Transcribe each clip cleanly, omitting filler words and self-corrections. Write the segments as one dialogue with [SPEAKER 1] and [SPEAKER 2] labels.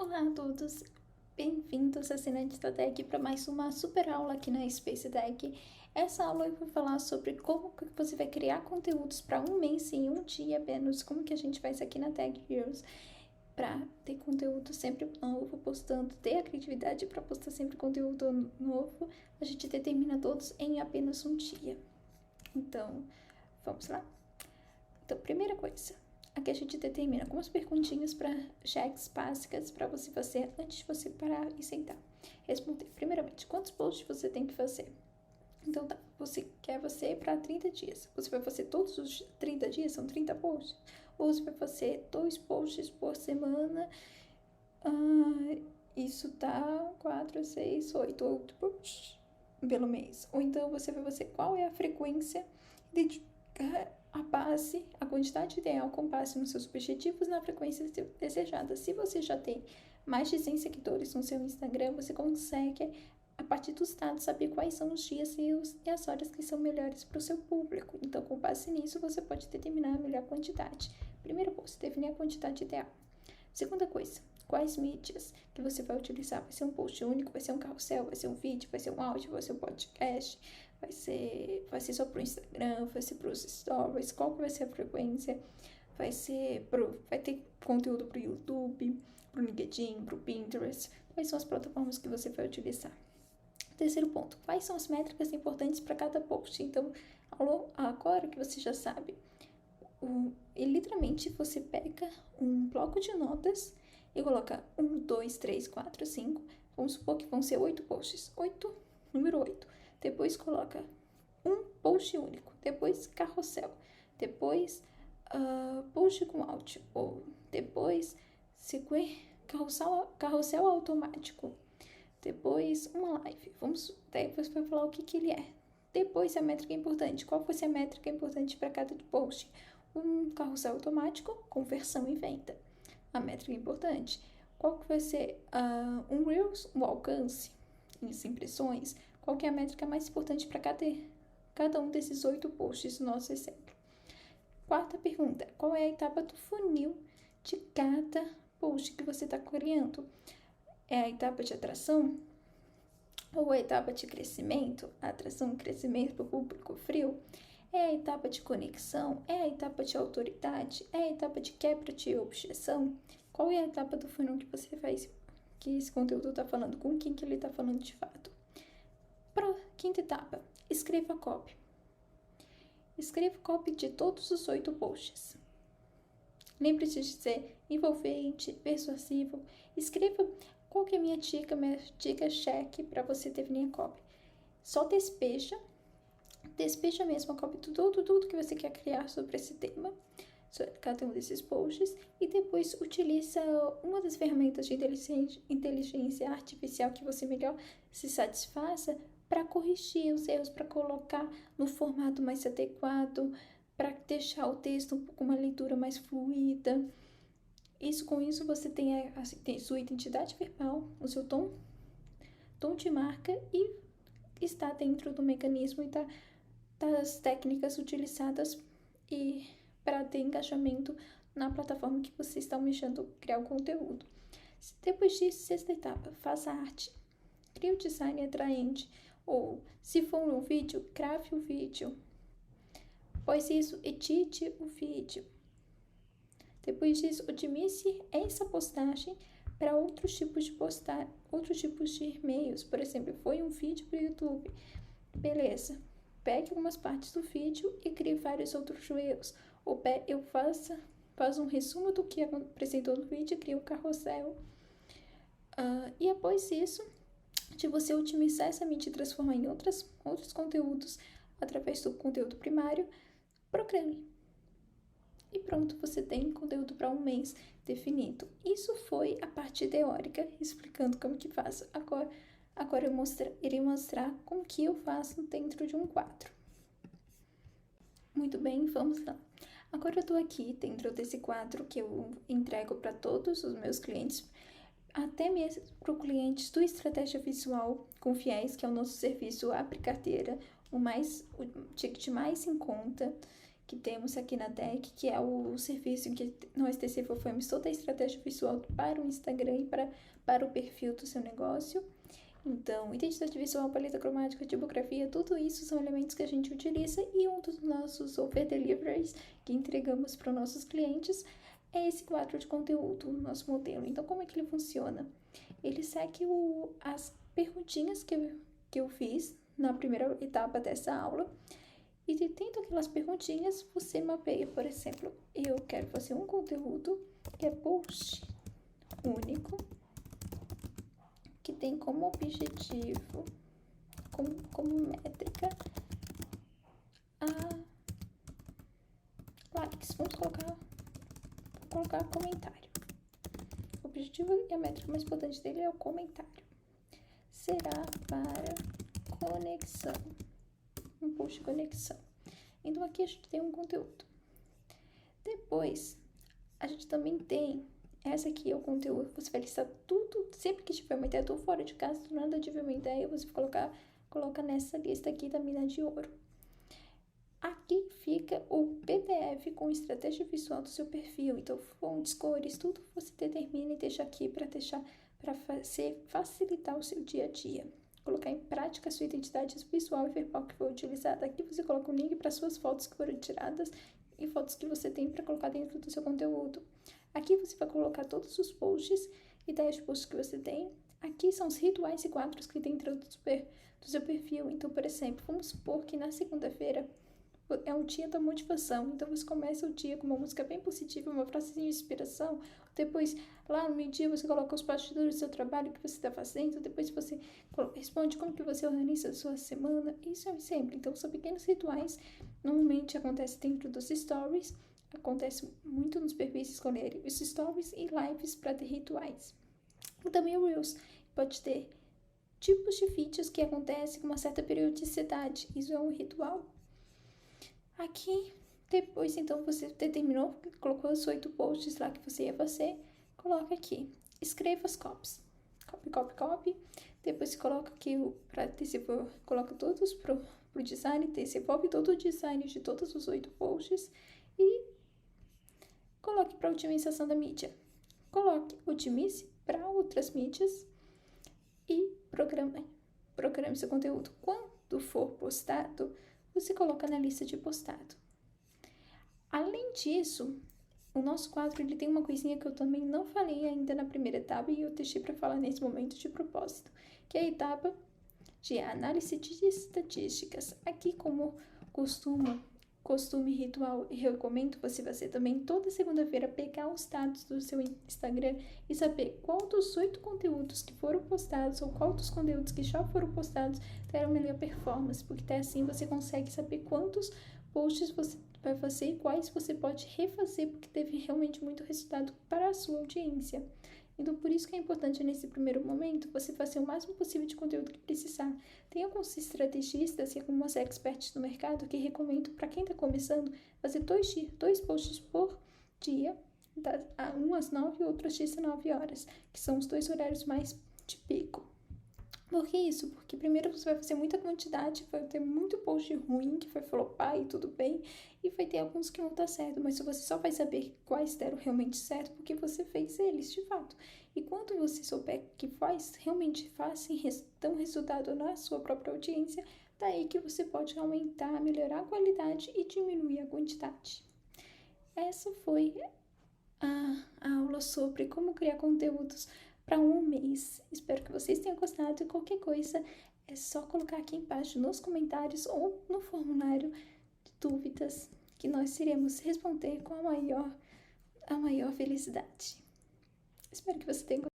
[SPEAKER 1] Olá a todos, bem-vindos assinantes da Tech para mais uma super aula aqui na Space Tech. Essa aula eu vou falar sobre como que você vai criar conteúdos para um mês em um dia apenas, como que a gente faz aqui na Tech Heroes para ter conteúdo sempre novo, postando, ter a criatividade para postar sempre conteúdo novo. A gente determina todos em apenas um dia. Então, vamos lá? Então, primeira coisa, aqui a gente determina algumas perguntinhas para cheques básicas para você fazer antes de você parar e sentar. Responder, primeiramente, quantos posts você tem que fazer? Então, tá, você quer fazer para 30 dias. Você vai fazer todos os 30 dias, são 30 posts? Ou você vai fazer 2 posts por semana? Isso tá 4, 6, 8 posts pelo mês. Ou então você vai fazer qual é a frequência de a base, a quantidade ideal com base nos seus objetivos na frequência desejada. Se você já tem mais de 100 seguidores no seu Instagram, você consegue, a partir dos dados, saber quais são os dias e as horas que são melhores para o seu público. Então, com base nisso, você pode determinar a melhor quantidade. Primeiro passo, definir a quantidade ideal. Segunda coisa, quais mídias que você vai utilizar? Vai ser um post único, vai ser um carrossel, vai ser um vídeo, vai ser um áudio, vai ser um podcast, vai ser só pro Instagram, vai ser pros stories, qual que vai ser a frequência? Vai ter conteúdo pro YouTube, pro LinkedIn, pro Pinterest. Quais são as plataformas que você vai utilizar? Terceiro ponto, quais são as métricas importantes para cada post? Então, agora que você já sabe, literalmente você pega um bloco de notas e coloca 1, 2, 3, 4, 5. Vamos supor que vão ser 8 posts. Número 8. Depois coloca um post único. Depois carrossel. Depois post com áudio. Ou depois carrossel automático. Depois uma live. Depois vai falar o que ele é. Depois a métrica importante. Qual vai ser a métrica importante para cada post? Um carrossel automático, conversão e venda. A métrica importante. Qual que vai ser um Reels, um alcance, as impressões? Qual que é a métrica mais importante para cada um desses 8 posts no nosso exemplo? Quarta pergunta. Qual é a etapa do funil de cada post que você está criando? É a etapa de atração? Ou a etapa de crescimento? Atração e crescimento para o público frio? É a etapa de conexão? É a etapa de autoridade? É a etapa de quebra de objeção? Qual é a etapa do funil que você faz, que esse conteúdo está falando? Com quem que ele está falando de fato? Quinta etapa, escreva copy. Escreva copy de todos os 8 posts. Lembre-se de ser envolvente, persuasivo. Escreva qual que é a minha dica cheque para você definir a copy. Só despeja mesmo a copy de tudo que você quer criar sobre esse tema, sobre cada um desses posts, e depois utiliza uma das ferramentas de inteligência artificial que você melhor se satisfaça para corrigir os erros, para colocar no formato mais adequado, para deixar o texto com uma leitura mais fluida. Com isso você tem sua identidade verbal, o seu tom de marca e está dentro do mecanismo e das técnicas utilizadas e para ter engajamento na plataforma que você está almejando criar o conteúdo. Depois disso, sexta etapa, faça arte. Crie o design atraente. Ou, se for um vídeo, grave o vídeo. Após isso, edite o vídeo. Depois disso, otimize essa postagem para outros tipos de e-mails. Por exemplo, foi um vídeo para o YouTube. Beleza. Pegue algumas partes do vídeo e crie vários outros reels. Ou faça um resumo do que apresentou no vídeo e crie um carrossel. E após isso, de você otimizar essa mídia e transformar em outros conteúdos através do conteúdo primário, programe. E pronto, você tem conteúdo para um mês definido. Isso foi a parte teórica, explicando como que faço. Agora eu irei mostrar como que eu faço dentro de um quadro. Muito bem, vamos lá. Agora eu estou aqui dentro desse quadro que eu entrego para todos os meus clientes, até mesmo para os clientes do Estratégia Visual com Fiéis, que é o nosso serviço Abre Carteira, o ticket mais em conta, que temos aqui na Tech, que é o serviço em que nós desenvolvemos toda a estratégia visual para o Instagram e para o perfil do seu negócio. Então, identidade visual, paleta cromática, tipografia, tudo isso são elementos que a gente utiliza, e um dos nossos over deliveries que entregamos para os nossos clientes é esse quadro de conteúdo, o nosso modelo. Então, como é que ele funciona? Ele segue as perguntinhas que eu fiz na primeira etapa dessa aula, e tendo aquelas perguntinhas, você mapeia, por exemplo, eu quero fazer um conteúdo que é post único, que tem como objetivo, como métrica, a likes. Vamos colocar comentário. O objetivo e a métrica mais importante dele é o comentário. Será para conexão. Um post de conexão. Então, aqui a gente tem um conteúdo. Depois, a gente também tem... Essa aqui é o conteúdo. Você vai listar tudo. Sempre que tiver uma ideia, tô fora de casa, do nada tiver uma ideia, você coloca nessa lista aqui da mina de ouro. Aqui fica o PDF com estratégia visual do seu perfil. Então, fontes, cores, tudo você determina e deixa aqui para facilitar o seu dia a dia. Colocar em prática a sua identidade visual e ver qual que foi utilizada. Aqui você coloca um link para suas fotos que foram tiradas e fotos que você tem para colocar dentro do seu conteúdo. Aqui você vai colocar todos os posts, ideias de posts que você tem. Aqui são os rituais e quadros que tem dentro do seu perfil. Então, por exemplo, vamos supor que na segunda-feira é um dia da motivação. Então, você começa o dia com uma música bem positiva, uma frase de inspiração. Depois, lá no meio-dia, você coloca os bastidores do seu trabalho que você está fazendo. Depois, você responde como que você organiza a sua semana. Isso é um exemplo. Então, são pequenos rituais. Normalmente, acontece dentro dos stories. Acontece muito nos perfis, escolher os stories e lives para ter rituais. E também o Reels pode ter tipos de vídeos que acontecem com uma certa periodicidade. Isso é um ritual. Aqui, depois, então, você determinou, colocou os 8 posts lá que você ia fazer, coloca aqui. Escreva as copies. Copy. Depois você coloca aqui, coloca todos pro design, desenvolve todo o design de todos os 8 posts e coloque para otimização da mídia. Otimize para outras mídias e programe seu conteúdo. Quando for postado, você coloca na lista de postado. Além disso, o nosso quadro ele tem uma coisinha que eu também não falei ainda na primeira etapa e eu deixei para falar nesse momento de propósito, que é a etapa de análise de estatísticas. Aqui, como costume ritual, eu recomendo você fazer também toda segunda-feira pegar os dados do seu Instagram e saber qual dos 8 conteúdos que foram postados ou qual dos conteúdos que já foram postados deram melhor performance, porque até assim você consegue saber quantos posts você vai fazer e quais você pode refazer, porque teve realmente muito resultado para a sua audiência. Então, por isso que é importante nesse primeiro momento você fazer o máximo possível de conteúdo que precisar. Tem alguns estrategistas e algumas experts no mercado que recomendam para quem está começando fazer 2 posts por dia, um às 9 e outro às 19 horas, que são os 2 horários mais de pico. Por que isso? Porque primeiro você vai fazer muita quantidade, vai ter muito post ruim que vai flopar e tudo bem, e vai ter alguns que não tá certo, mas você só vai saber quais deram realmente certo porque você fez eles de fato. E quando você souber que realmente fazem dão resultado na sua própria audiência, daí que você pode aumentar, melhorar a qualidade e diminuir a quantidade. Essa foi a aula sobre como criar conteúdos para um mês. Espero que vocês tenham gostado e qualquer coisa é só colocar aqui embaixo nos comentários ou no formulário de dúvidas que nós iremos responder com a maior felicidade. Espero que você tenha gostado.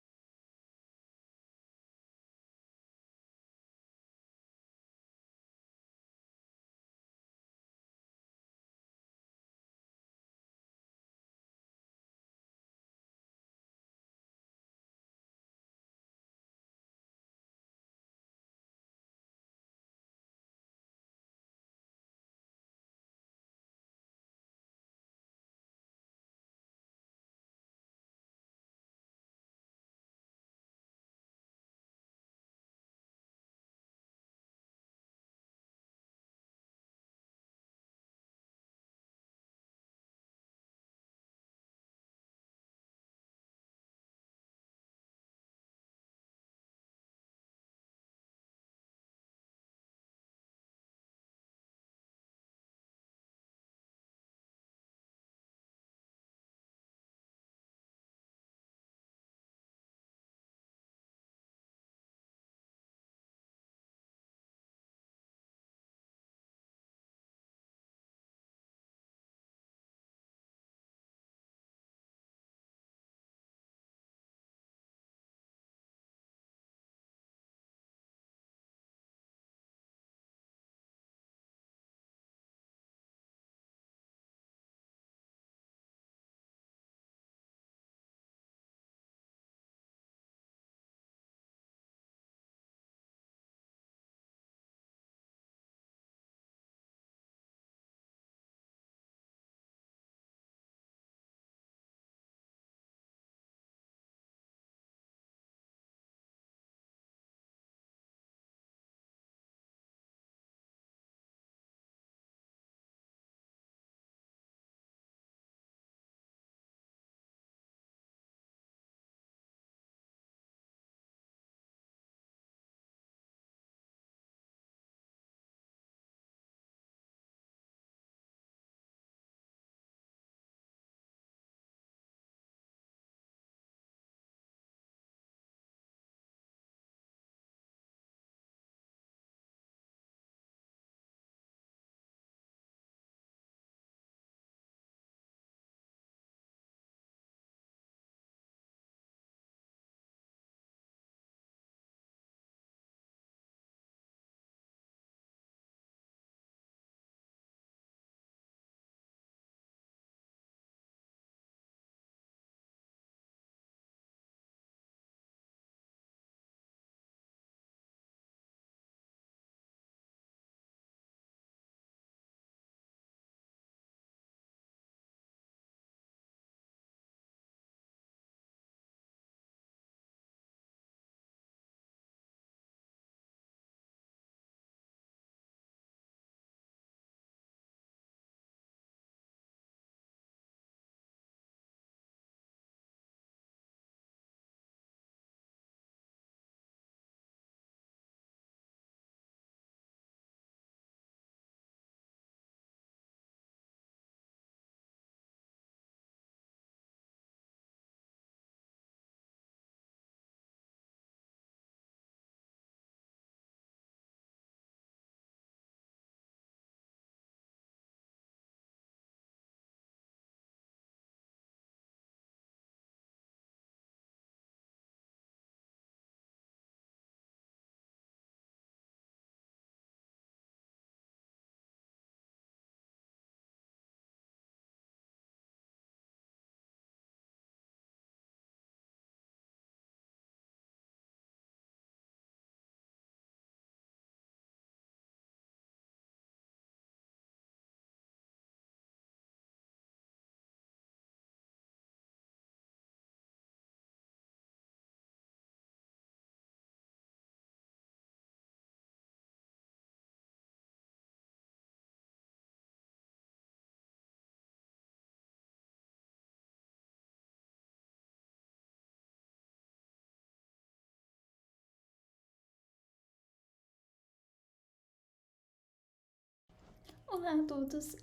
[SPEAKER 1] Olá a todos,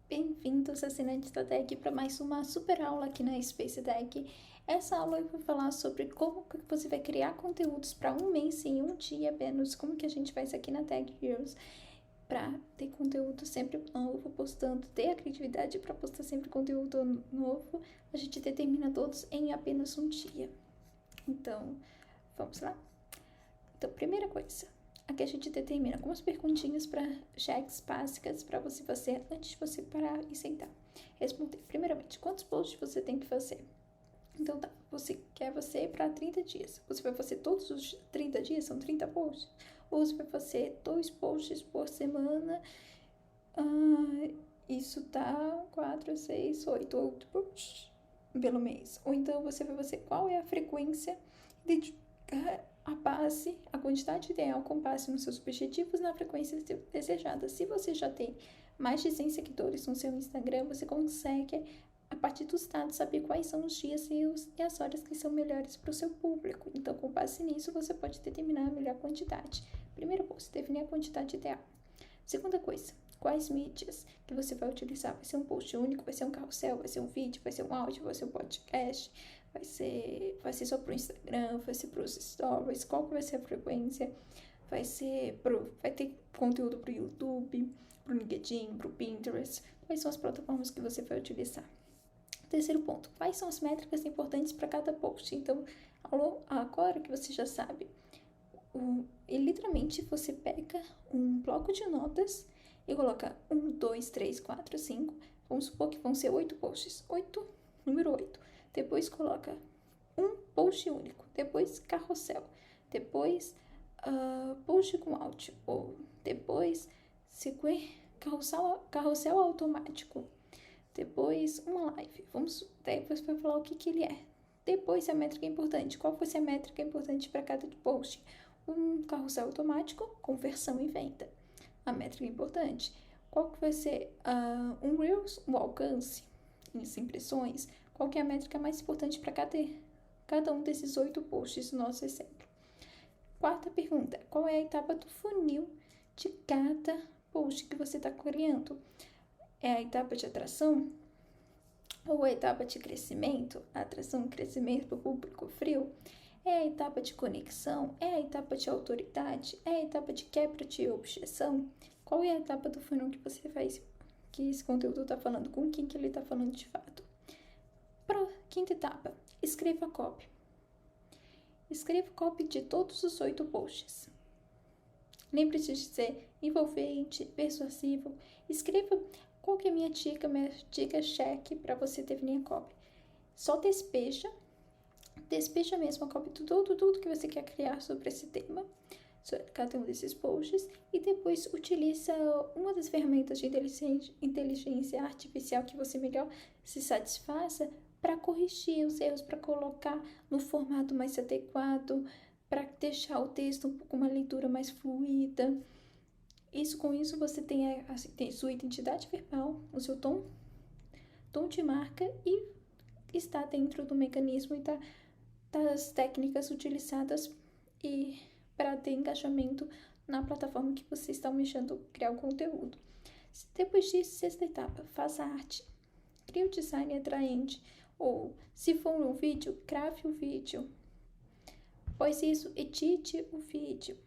[SPEAKER 1] bem-vindos assinantes da DEC para mais uma super aula aqui na Space DEC. Essa aula eu vou falar sobre como que você vai criar conteúdos para um mês em um dia apenas, como que a gente faz aqui na Tech Heroes para ter conteúdo sempre novo, postando, ter a criatividade para postar sempre conteúdo novo. A gente determina todos em apenas um dia. Então, vamos lá? Então, primeira coisa, aqui a gente determina algumas perguntinhas para cheques básicas para você fazer antes de você parar e sentar. Responder, primeiramente, quantos posts você tem que fazer? Então, tá, você quer fazer para 30 dias. Você vai fazer todos os 30 dias, são 30 posts? Ou você vai fazer 2 posts por semana? Isso tá 4, 6, 8 posts pelo mês. Ou então você vai fazer qual é a frequência de a base, a quantidade ideal com base nos seus objetivos na frequência desejada. Se você já tem mais de 100 seguidores no seu Instagram, você consegue, a partir dos dados, saber quais são os dias e as horas que são melhores para o seu público. Então, com base nisso, você pode determinar a melhor quantidade. Primeiro passo, definir a quantidade ideal. Segunda coisa, quais mídias que você vai utilizar? Vai ser um post único, vai ser um carrossel, vai ser um vídeo, vai ser um áudio, vai ser um podcast, vai ser só pro Instagram, vai ser pros stories, qual que vai ser a frequência? Vai ter conteúdo pro YouTube, pro LinkedIn, pro Pinterest. Quais são as plataformas que você vai utilizar? Terceiro ponto, quais são as métricas importantes para cada post? Então, agora que você já sabe, literalmente você pega um bloco de notas e coloca 1, 2, 3, 4, 5. Vamos supor que vão ser 8 posts. Número 8. Depois coloca um post único. Depois carrossel. Depois post com áudio. Ou depois carrossel automático. Depois uma live. Depois vai falar o que ele é. Depois a métrica importante. Qual vai ser a métrica importante para cada post? Um carrossel automático, conversão e venda. A métrica importante. Qual que vai ser um Reels, um alcance, as impressões? Qual que é a métrica mais importante para cada um desses 8 posts no nosso exemplo? Quarta pergunta. Qual é a etapa do funil de cada post que você está criando? É a etapa de atração? Ou a etapa de crescimento? Atração e crescimento para o público frio? É a etapa de conexão? É a etapa de autoridade? É a etapa de quebra de objeção? Qual é a etapa do funil que você faz, que esse conteúdo está falando? Com quem que ele está falando de fato? Quinta etapa, escreva copy. Escreva copy de todos os 8 posts. Lembre-se de ser envolvente, persuasivo. Escreva qual que é a minha dica cheque para você definir a copy. Só despeja mesmo a copy de tudo que você quer criar sobre esse tema, sobre cada um desses posts, e depois utiliza uma das ferramentas de inteligência artificial que você melhor se satisfaça para corrigir os erros, para colocar no formato mais adequado, para deixar o texto com uma leitura mais fluida. Com isso você tem sua identidade verbal, o seu tom de marca e está dentro do mecanismo e das técnicas utilizadas e para ter engajamento na plataforma que você está almejando criar o conteúdo. Depois disso, sexta etapa, faça arte. Crie o design atraente. Ou, se for um vídeo, grave o vídeo. Após isso, edite o vídeo.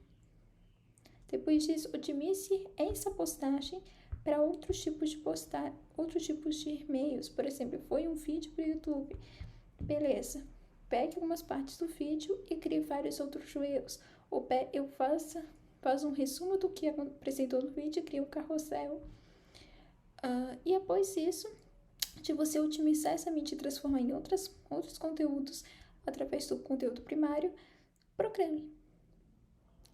[SPEAKER 1] Depois disso, otimize essa postagem para outros tipos de e-mails. Por exemplo, foi um vídeo para o YouTube. Beleza. Pegue algumas partes do vídeo e crie vários outros reels. Ou faça um resumo do que apresentou no vídeo e crie um carrossel. E após isso, de você otimizar essa mídia e transformar em outros conteúdos através do conteúdo primário, programe.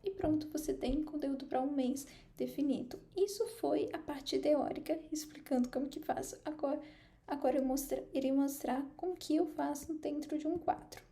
[SPEAKER 1] E pronto, você tem conteúdo para um mês definido. Isso foi a parte teórica, explicando como que faço. Agora eu irei mostrar como que eu faço dentro de um quadro.